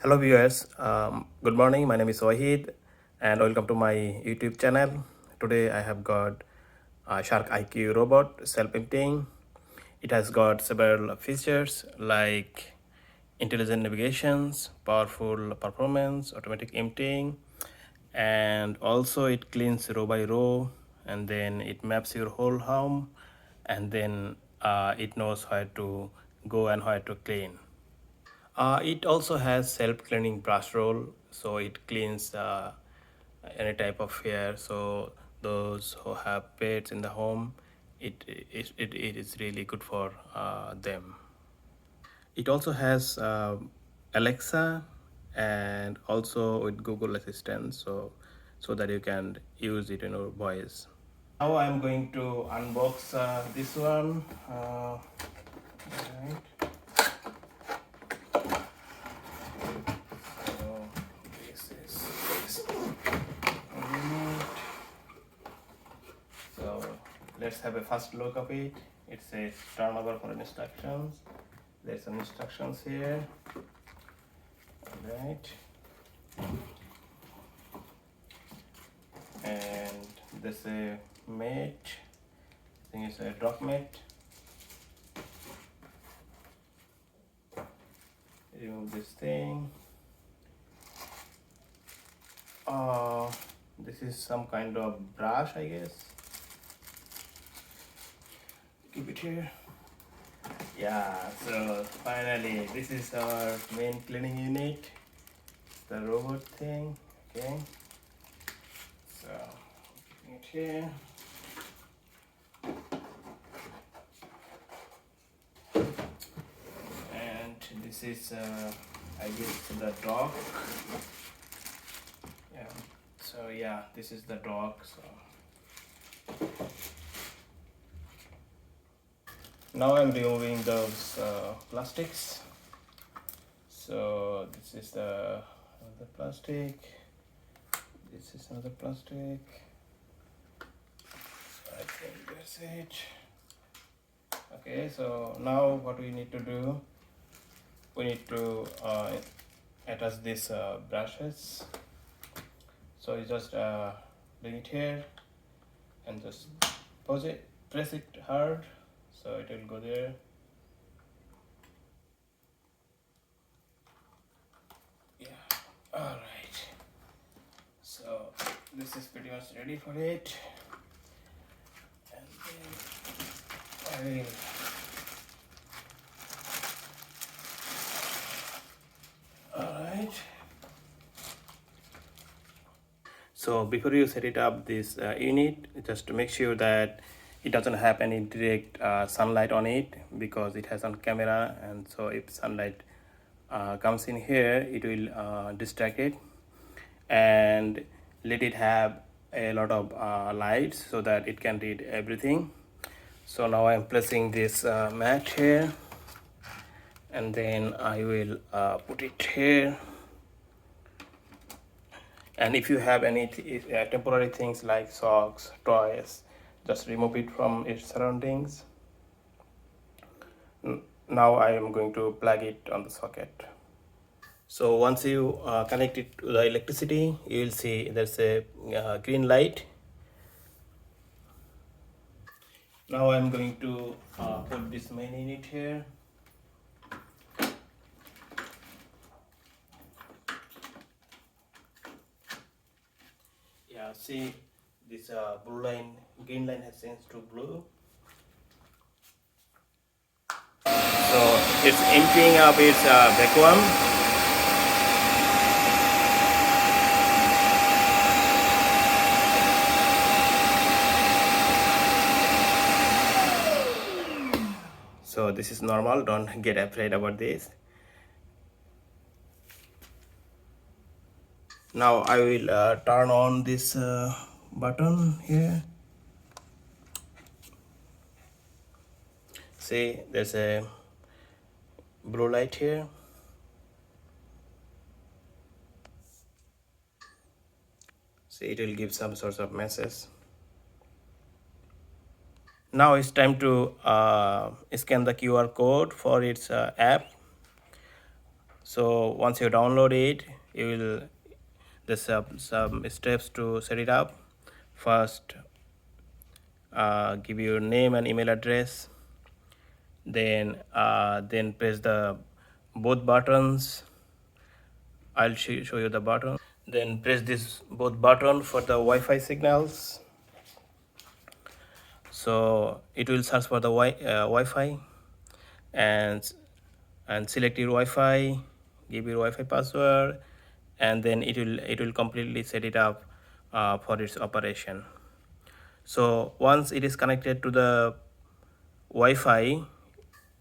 Hello viewers, good morning. My name is Wahid and welcome to my YouTube channel. Today I have got Shark IQ robot self-emptying. It has got several features like intelligent navigations, powerful performance, automatic emptying, and also it cleans row by row, and then it maps your whole home, and then it knows where to go and where to clean. It also has self-cleaning brush roll, so it cleans any type of hair. So those who have pets in the home, it is really good for them. It also has Alexa and also with Google Assistant, so that you can use it in your voice. Now I'm going to unbox this one. Right. So this is this unit. So let's have a first look of it. It says turn over for instructions. There's some instructions here. Alright. And there's a mate. I think it's a drop mate. Remove this thing. This is some kind of brush, I guess. Keep it here. Yeah, so finally this is our main cleaning unit, the robot thing. Okay, so keeping it here. And this is I guess the dog. Yeah, so yeah, this is the dog. So now I'm removing those plastics. So this is the another plastic. This is another plastic. I think that's it. Okay, so now what we need to do, we need to attach these brushes. So you just bring it here and just press it hard, so it will go there. Yeah, all right. So this is pretty much ready for it, and then I will So before you set it up, this unit, just to make sure that it doesn't have any direct sunlight on it, because it has on camera, and so if sunlight comes in here, it will distract it, and let it have a lot of lights so that it can read everything. So now I'm placing this mat here, and then I will put it here. And if you have any temporary things like socks, toys, just remove it from its surroundings. Now I am going to plug it on the socket. So once you connect it to the electricity, you will see there's a green light. Now I'm going to put this main unit here. Yeah, see this blue line, green line has changed to blue. So it's emptying of its vacuum. So this is normal, don't get afraid about this. Now I will turn on this button here. See, there's a blue light here. See, it will give some sorts of message. Now it's time to scan the QR code for its app. So once you download it, you will there's some steps to set it up. First, give your name and email address, then press the both buttons. I'll show you the button. Then press this both button for the Wi-Fi signals. So it will search for the Wi-Fi and select your Wi-Fi, give your Wi-Fi password, and then it will completely set it up for its operation. So once it is connected to the Wi-Fi,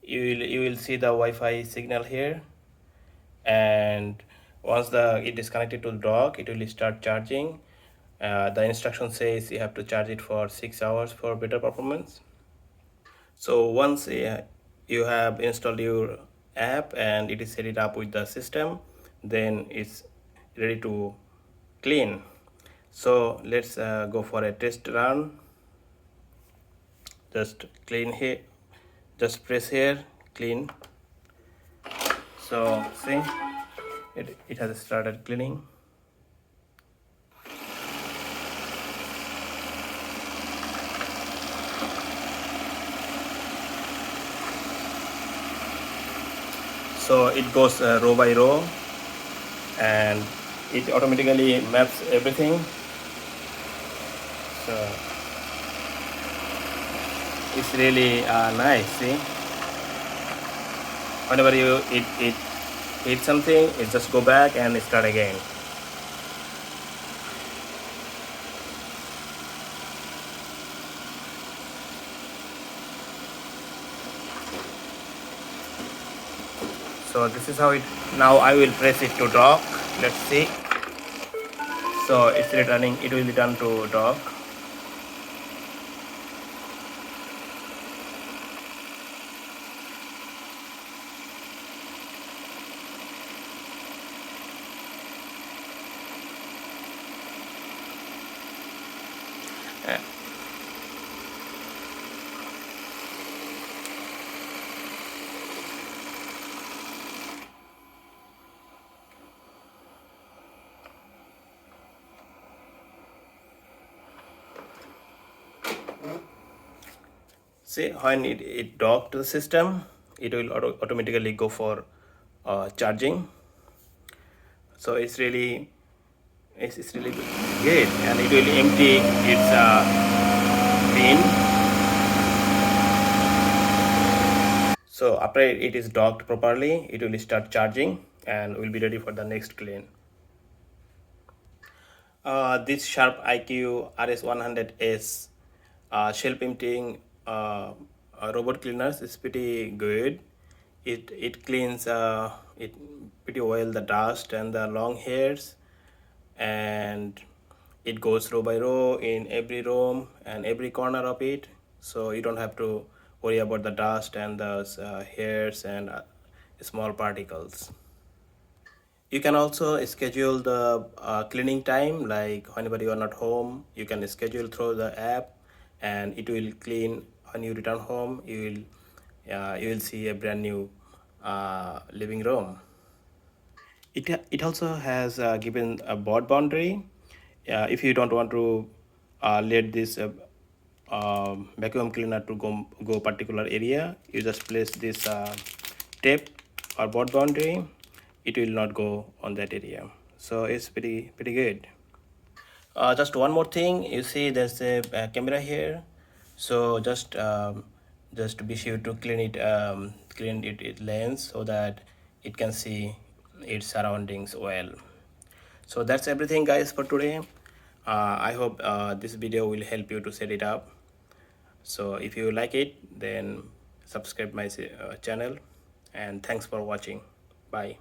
you will see the Wi-Fi signal here, and once it is connected to the dock, it will start charging. The instruction says you have to charge it for 6 hours for better performance. So once you have installed your app and it is set it up with the system, then it's ready to clean. So let's go for a test run. Just clean here, just press here, clean. So see, it has started cleaning. So it goes row by row, and it automatically maps everything. So it's really nice. See, whenever you hit something, it just go back and start again. So this is how it. Now I will press it to dock. Let's see. So it's returning. It will return to dock. Uh, See, when it dock to the system, it will automatically go for charging. So it's really good, and it will empty its bin. So after it is docked properly, it will start charging and will be ready for the next clean. This Sharp IQ RS100S shelf emptying robot cleaners is pretty good. It cleans it pretty well the dust and the long hairs, and it goes row by row in every room and every corner of it, so you don't have to worry about the dust and the hairs and small particles. You can also schedule the cleaning time, like whenever you are not home, you can schedule through the app, and it will clean when you return home. You will see a brand new living room. It also has given a board boundary. If you don't want to let this vacuum cleaner to go particular area, you just place this tape or board boundary. It will not go on that area. So it's pretty good. Just one more thing, you see there's a camera here, so just be sure to clean its lens so that it can see its surroundings well. So that's everything guys for today. I hope this video will help you to set it up. So if you like it, then subscribe my channel, and thanks for watching. Bye.